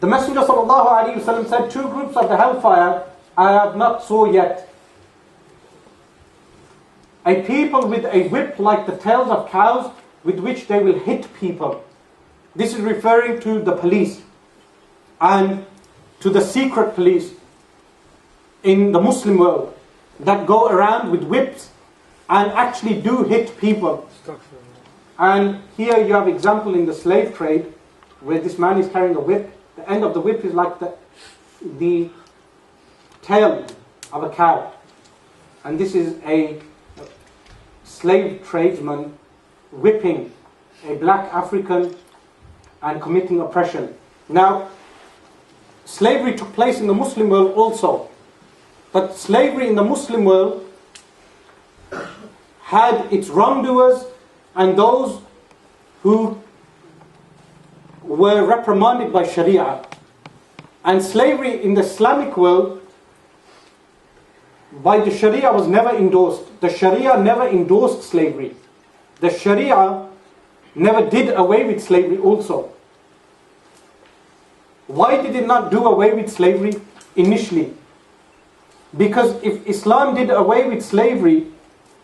The Messenger ﷺ said, two groups of the hellfire I have not saw yet. A people with a whip like the tails of cows with which they will hit people. This is referring to the police and to the secret police in the Muslim world that go around with whips and actually do hit people. And here you have example in the slave trade where this man is carrying a whip. The end of the whip is like the tail of a cow. And this is a slave tradesman whipping a black African and committing oppression. Now, slavery took place in the Muslim world also. But slavery in the Muslim world had its wrongdoers and those who were reprimanded by Sharia. And slavery in the Islamic world by the Sharia was never endorsed. The Sharia never endorsed slavery. The Sharia never did away with slavery also. Why did it not do away with slavery initially? Because if Islam did away with slavery,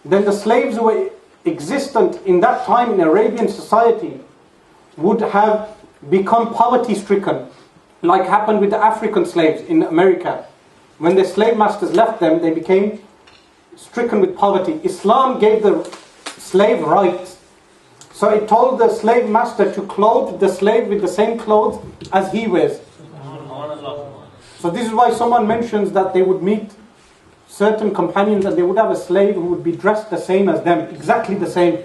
then the slaves who were existent in that time in Arabian society would have become poverty-stricken, like happened with the African slaves in America. When the slave masters left them, they became stricken with poverty. Islam gave the slave rights. So it told the slave master to clothe the slave with the same clothes as he wears. So this is why someone mentions that they would meet certain companions and they would have a slave who would be dressed the same as them, exactly the same.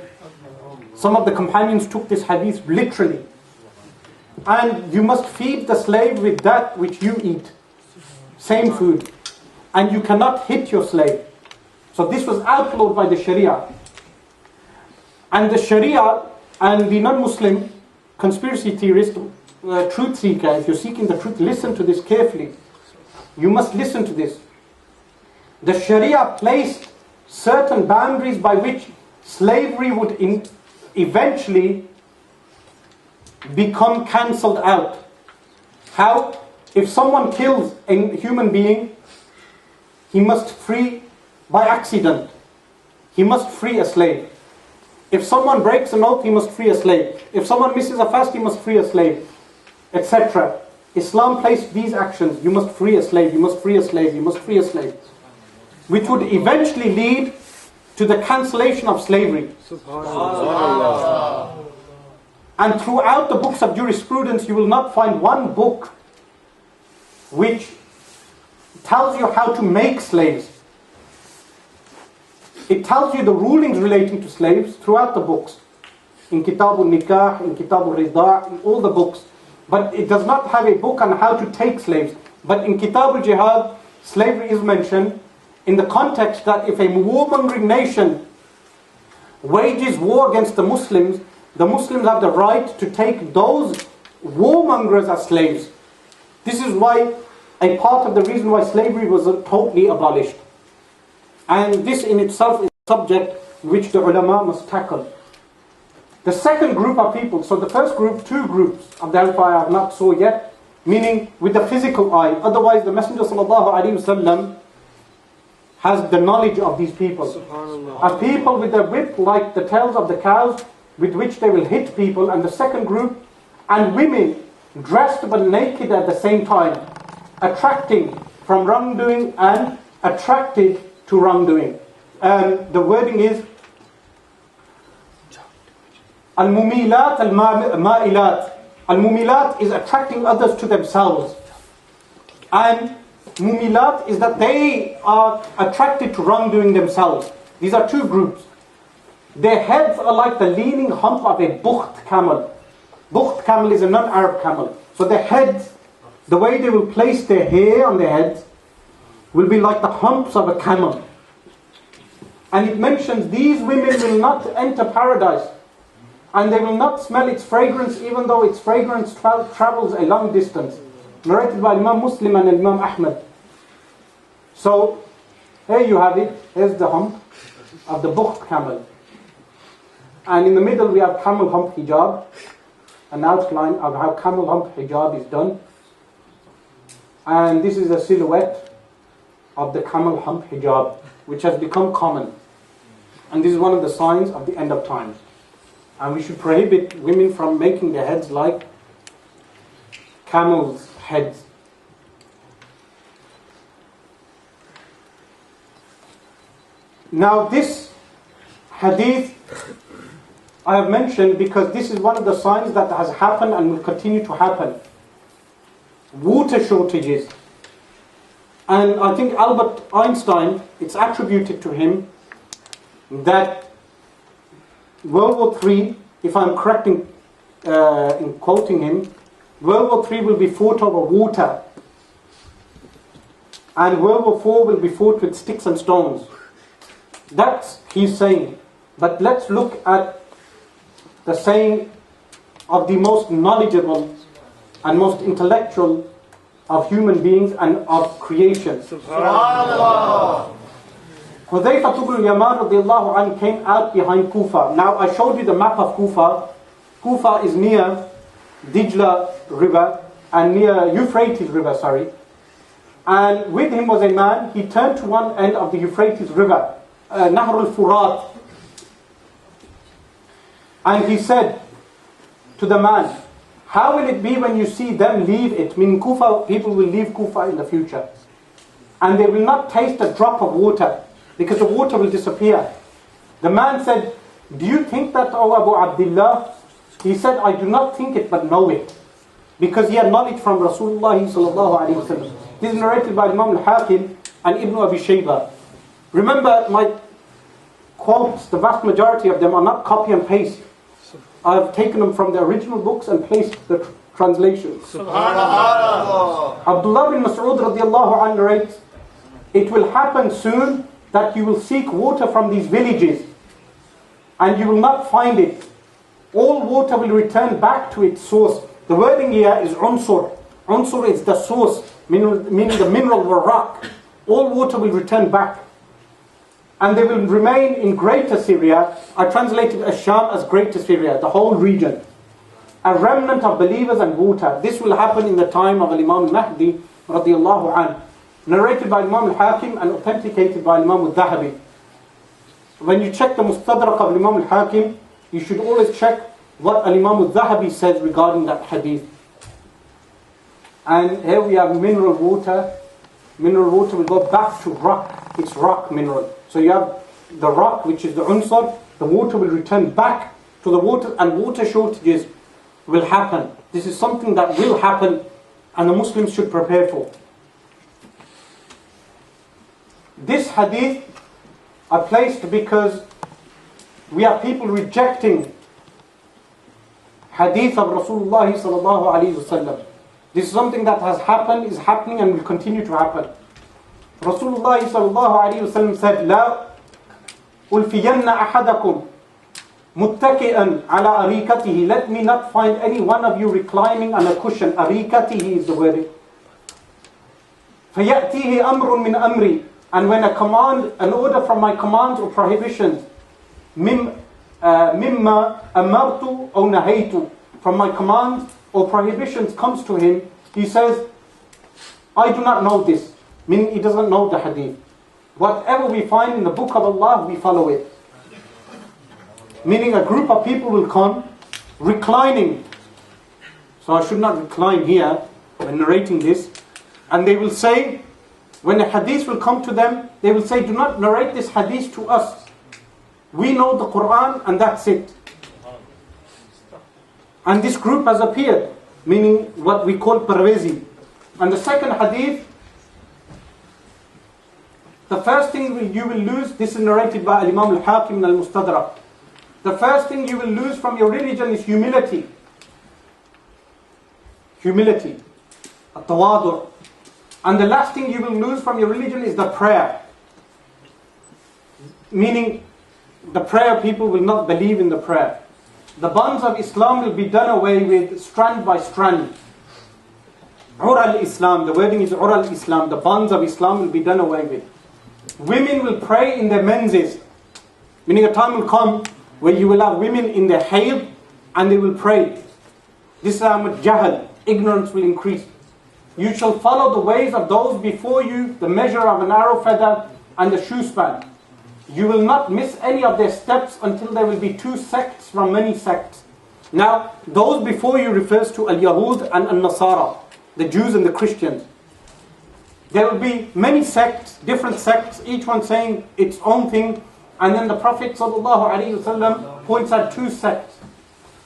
Some of the companions took this hadith literally. And you must feed the slave with that which you eat. Same food. And you cannot hit your slave. So this was outlawed by the Sharia. And the Sharia and the non-Muslim conspiracy theorist, truth seeker, if you're seeking the truth, listen to this carefully. You must listen to this. The Sharia placed certain boundaries by which slavery would eventually become cancelled out. How? If someone kills a human being, he must free by accident. He must free a slave. If someone breaks an oath, he must free a slave. If someone misses a fast, he must free a slave, etc. Islam placed these actions. You must free a slave, you must free a slave, you must free a slave, which would eventually lead to the cancellation of slavery. Subhanallah. And throughout the books of jurisprudence, you will not find one book which tells you how to make slaves. It tells you the rulings relating to slaves throughout the books. In Kitab al-Nikah, in Kitab al-Rida, in all the books. But it does not have a book on how to take slaves. But in Kitab al-Jihad, slavery is mentioned in the context that if a warmongering nation wages war against the Muslims have the right to take those warmongers as slaves. This is why a part of the reason why slavery was totally abolished. And this in itself is a subject which the ulama must tackle. The second group of people, so the first group, two groups of the hellfire I have not saw yet, meaning with the physical eye. Otherwise the Messenger ﷺ has the knowledge of these people. A people with a whip like the tails of the cows with which they will hit people. And the second group, and women dressed but naked at the same time, attracting from wrongdoing and attracted to wrongdoing. The wording is al-mumilat al-ma'ilat. Al-mumilat is attracting others to themselves, and mumilat is that they are attracted to wrongdoing themselves. These are two groups. Their heads are like the leaning hump of a bukht camel. Bukht camel is a non-Arab camel. So their heads, the way they will place their hair on their heads, will be like the humps of a camel. And it mentions these women will not enter paradise, and they will not smell its fragrance, even though its fragrance travels a long distance. Narrated by Imam Muslim and Imam Ahmad. So, here you have it. Here's the hump of the bukht camel. And in the middle we have camel hump hijab, an outline of how camel hump hijab is done. And this is a silhouette of the camel hump hijab, which has become common. And this is one of the signs of the end of times. And we should prohibit women from making their heads like camels' heads. Now this hadith I have mentioned because this is one of the signs that has happened and will continue to happen. Water shortages. And I think Albert Einstein, it's attributed to him that World War III, if I'm correct in quoting him, World War III will be fought over water. And World War IV will be fought with sticks and stones. That's he's saying. But let's look at the saying of the most knowledgeable and most intellectual of human beings and of creation. Subhanallah. Hudayfa ibn al-Yaman radiallahu anhu came out behind Kufa. Now I showed you the map of Kufa. Kufa is near Dijla river and near Euphrates river, And with him was a man, he turned to one end of the Euphrates river, Nahr al-Furat. And he said to the man, how will it be when you see them leave it? Meaning Kufa, people will leave Kufa in the future. And they will not taste a drop of water, because the water will disappear. The man said, do you think that, O Abu Abdullah? He said, I do not think it, but know it. Because he had knowledge from Rasulullah sallallahu alaihi wasallam. This is narrated by Imam al-Hakim and Ibn Abi Shayba. Remember, my quotes, the vast majority of them are not copy and paste. I have taken them from the original books and placed the translations. Subhanallah. Abdullah bin Mas'ud radiallahu anhu narrates, it will happen soon that you will seek water from these villages and you will not find it. All water will return back to its source. The wording here is unsur. Unsur is the source, meaning the mineral or rock. All water will return back. And they will remain in Greater Syria. I translated Asham as Greater Syria, the whole region. A remnant of believers and water. This will happen in the time of Imam al-Mahdi radiallahu anhu. Narrated by Imam al-Hakim and authenticated by Imam al-Dhahabi. When you check the Mustadrak of Imam al-Hakim, you should always check what Imam al-Dhahabi says regarding that hadith. And here we have mineral water. Mineral water will go back to rock. It's rock mineral. So you have the rock, which is the unsur. The water will return back to the water, and water shortages will happen. This is something that will happen, and the Muslims should prepare for. This hadith I placed because we have people rejecting hadith of Rasulullah sallallahu alaihi wasallam. This is something that has happened, is happening, and will continue to happen. Rasulullah sallallahu alayhi wa sallam said, لا ألفين أحدكم متكئا على أريكته. Let me not find any one of you reclining on a cushion. أريكته is the word. فيأتيه أمر من أمري. And when a command, an order from my commands or prohibitions, مما أمرت أو نهيت, from my commands or prohibitions comes to him, he says, I do not know this. Meaning he doesn't know the hadith. Whatever we find in the book of Allah, we follow it. Meaning a group of people will come reclining. So I should not recline here when narrating this. And they will say, when the hadith will come to them, they will say, do not narrate this hadith to us. We know the Qur'an and that's it. And this group has appeared, meaning what we call Parvezi. And the second hadith, the first thing you will lose, this is narrated by Imam al-Hakim and al-Mustadrak. The first thing you will lose from your religion is humility. Humility. At-tawadu'. And the last thing you will lose from your religion is the prayer. Meaning, the prayer, people will not believe in the prayer. The bonds of Islam will be done away with strand by strand. Al-Islam, the wording is Al-Islam. The bonds of Islam will be done away with. Women will pray in their menses. Meaning a time will come where you will have women in their hayd and they will pray. This is jahl, ignorance will increase. You shall follow the ways of those before you, the measure of an arrow feather and the shoe span. You will not miss any of their steps until there will be two sects from many sects. Now, those before you refers to al-Yahud and al-Nasara, the Jews and the Christians. There will be many sects, different sects, each one saying its own thing. And then the Prophet ﷺ points out two sects.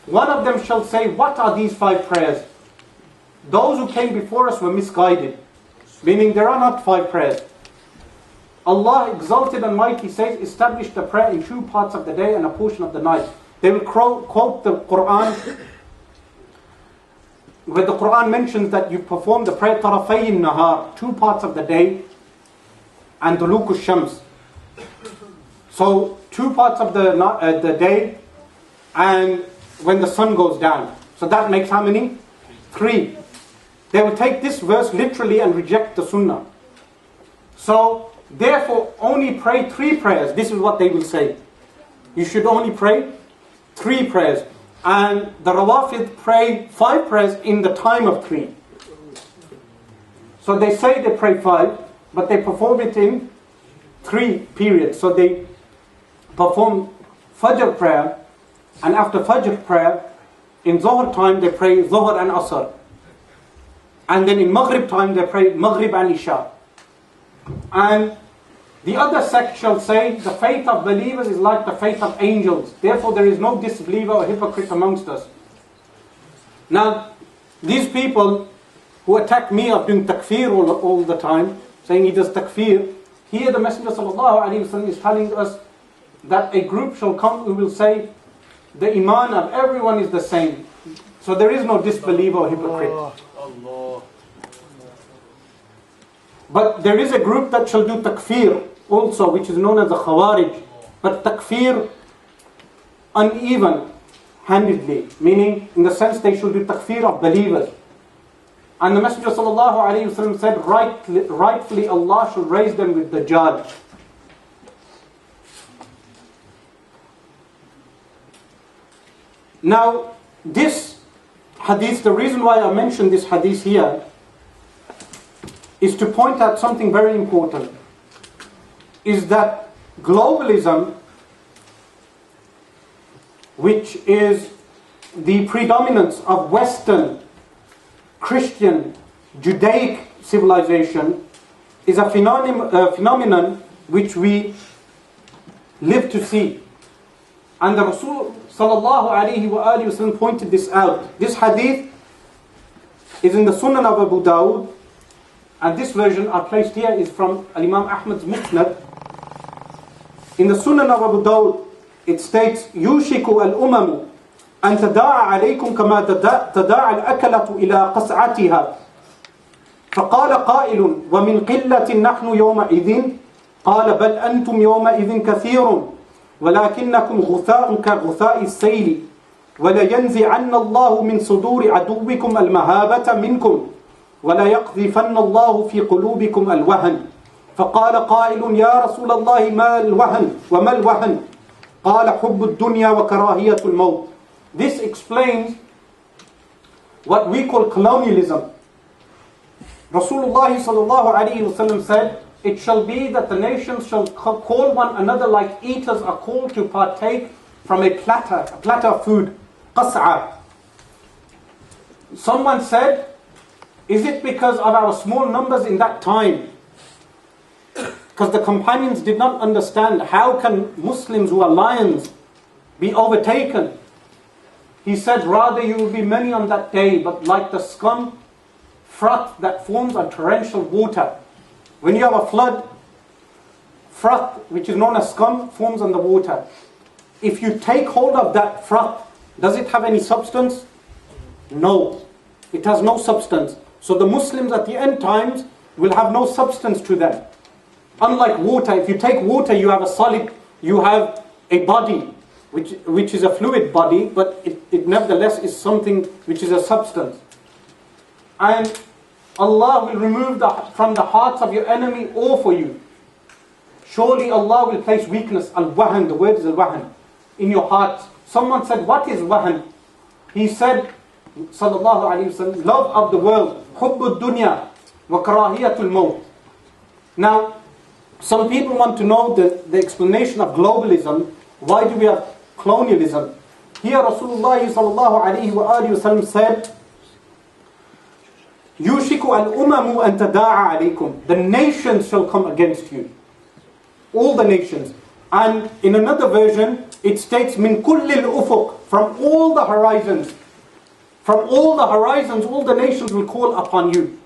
One of them shall say, what are these 5 prayers? Those who came before us were misguided. Meaning there are not 5 prayers. Allah exalted and mighty says, establish the prayer in 2 parts of the day and a portion of the night. They will quote the Qur'an, where the Qur'an mentions that you perform the prayer tarafayn nahar, 2 parts of the day, and duluku shams. So 2 parts of the day, and when the sun goes down. So that makes how many? 3. They will take this verse literally and reject the sunnah. So therefore only pray 3 prayers. This is what they will say. You should only pray 3 prayers. And the Rawafid pray 5 prayers in the time of 3. So they say they pray 5, but they perform it in 3 periods. So they perform Fajr prayer, and after Fajr prayer, in Zuhr time they pray Zuhr and Asr. And then in Maghrib time they pray Maghrib and Isha. And the other sect shall say, the faith of believers is like the faith of angels. Therefore there is no disbeliever or hypocrite amongst us. Now, these people who attack me of doing takfir all the time, saying he does takfir, here the Messenger ﷺ is telling us that a group shall come who will say, the iman of everyone is the same. So there is no disbeliever or hypocrite. Allah. But there is a group that shall do takfir also, which is known as the Khawarij. But takfir uneven-handedly, meaning in the sense they should do takfir of believers. And the Messenger ﷺ said, rightfully Allah should raise them with the judge. Now, this hadith, the reason why I mentioned this hadith here is to point out something very important. Is that globalism, which is the predominance of Western, Christian, Judaic civilization, is a phenomenon which we live to see. And the Rasul ﷺ pointed this out. This hadith is in the Sunan of Abu Dawud, and this version I placed here is from Imam Ahmad's Musnad. In the Sunan of Abu Dawud, it states, يُوشِكُ الْأُمَمُ أَن تَدَاعَ عَلَيْكُمْ كَمَا تَدَاعَ الْأَكَلَةُ إِلَىٰ قَصْعَتِهَا فَقَالَ قَائِلٌ وَمِنْ قِلَّةٍ نَحْنُ يَوْمَئِذٍ قَالَ بَلْ أَنْتُمْ يَوْمَئِذٍ كَثِيرٌ وَلَكِنَّكُمْ غُثَاءٌ كَغُثَاءِ السَّيْلِ وَلَيَنْزِعَنَّ اللَّهُ مِنْ صُدُورِ عَدُوِّكُمْ الْمَهَابَةَ مِنْكُمْ وَلَيَقْذِفَنَّ اللَّهُ فِي قُلُوبِكُمْ الْوَهْنَ فقال قائل يا رسول الله ما الوهن وما الوهن قال حب الدنيا وكراهية الموت. This explains what we call colonialism. Rasulullah sallallahu alayhi wasallam said, it shall be that the nations shall call one another like eaters are called to partake from a platter of food. Qas'a. Someone said, is it because of our small numbers in that time? Because the companions did not understand how can Muslims who are lions be overtaken. He said, rather you will be many on that day, but like the scum, froth that forms on torrential water. When you have a flood, froth, which is known as scum, forms on the water. If you take hold of that froth, does it have any substance? No, it has no substance. So the Muslims at the end times will have no substance to them. Unlike water, if you take water, you have a solid, you have a body, which is a fluid body, but it nevertheless is something which is a substance. And Allah will remove from the hearts of your enemy all for you. Surely Allah will place weakness, al-wahan, the word is al-wahan, in your hearts. Someone said, what is wahan? He said, sallallahu alayhi wasallam, love of the world, hubbud dunya wa karahiyatul maut. Now, some people want to know the explanation of globalism. Why do we have colonialism? Here Rasulullah sallallahu alayhi wa sallam said, يُوشِكُ الْأُمَمُ أَن تَدَاعَ عَلَيْكُمْ. The nations shall come against you. All the nations. And in another version, it states, مِن كُلِّ الْأُفُقِ. From all the horizons. From all the horizons, all the nations will call upon you.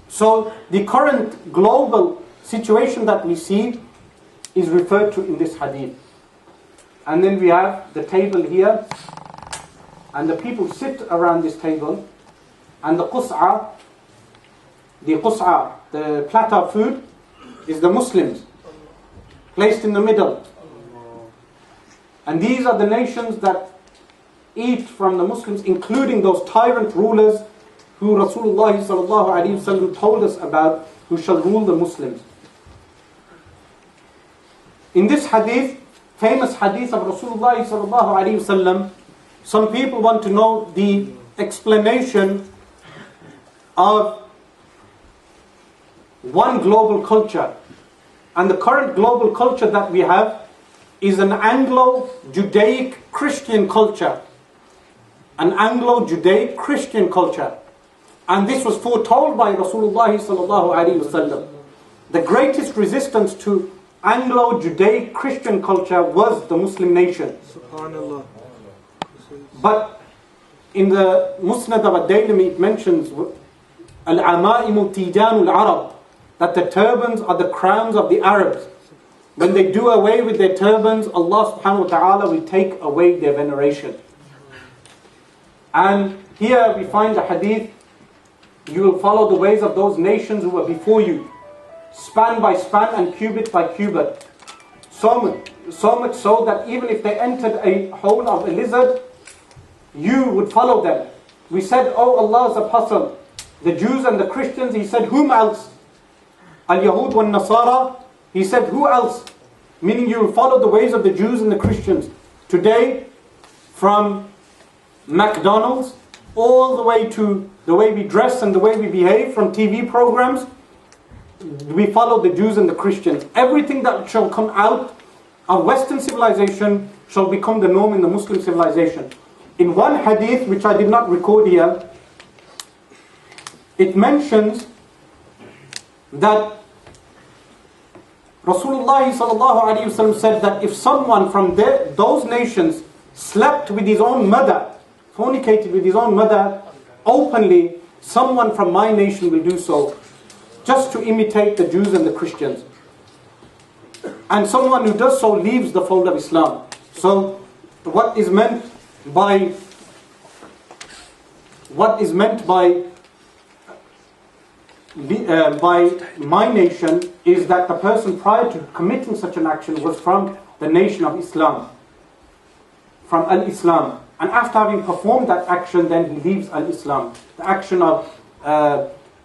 So the current global situation that we see is referred to in this hadith. And then we have the table here. And the people sit around this table. And the qus'a, the platter of food, is the Muslims, placed in the middle. And these are the nations that eat from the Muslims, including those tyrant rulers who Rasulullah sallallahu alaihi wasallam told us about, who shall rule the Muslims. In this hadith, famous hadith of Rasulullah sallallahu alaihi wasallam, some people want to know the explanation of one global culture. And the current global culture that we have is an Anglo-Judaic Christian culture. An Anglo-Judaic Christian culture. And this was foretold by Rasulullah sallallahu alaihi wasallam. The greatest resistance to Anglo-Judaic Christian culture was the Muslim nation. Subhanallah. But in the Musnad of al-Dailami it mentions al-amaimu tijanul arab, that the turbans are the crowns of the Arabs. When they do away with their turbans, Allah subhanahu wa ta'ala will take away their veneration. And here we find the hadith, you will follow the ways of those nations who were before you, span by span and cubit by cubit. So much so that even if they entered a hole of a lizard, you would follow them. We said, oh Allah's apostle, the Jews and the Christians, he said, whom else? Al-Yahud wa Nasara, he said, who else? Meaning you will follow the ways of the Jews and the Christians. Today, from McDonald's, all the way to the way we dress and the way we behave, from TV programs, we follow the Jews and the Christians. Everything that shall come out of Western civilization shall become the norm in the Muslim civilization. In one hadith, which I did not record here, it mentions that Rasulullah sallallahu alaihi wasallam said that if someone from those nations slept with his own mother, fornicated with his own mother openly, someone from my nation will do so, just to imitate the Jews and the Christians. And someone who does so leaves the fold of Islam. So what is meant by my nation is that the person prior to committing such an action was from the nation of Islam, from al-Islam, and after having performed that action, then he leaves al-Islam, the action of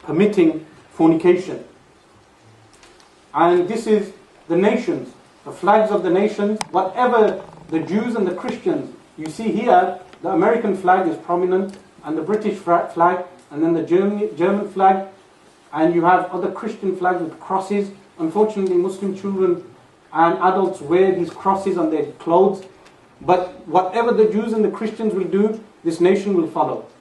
permitting fornication. And this is the nations, the flags of the nations, whatever the Jews and the Christians. You see here, the American flag is prominent, and the British flag, and then the German flag, and you have other Christian flags with crosses. Unfortunately, Muslim children and adults wear these crosses on their clothes. But whatever the Jews and the Christians will do, this nation will follow.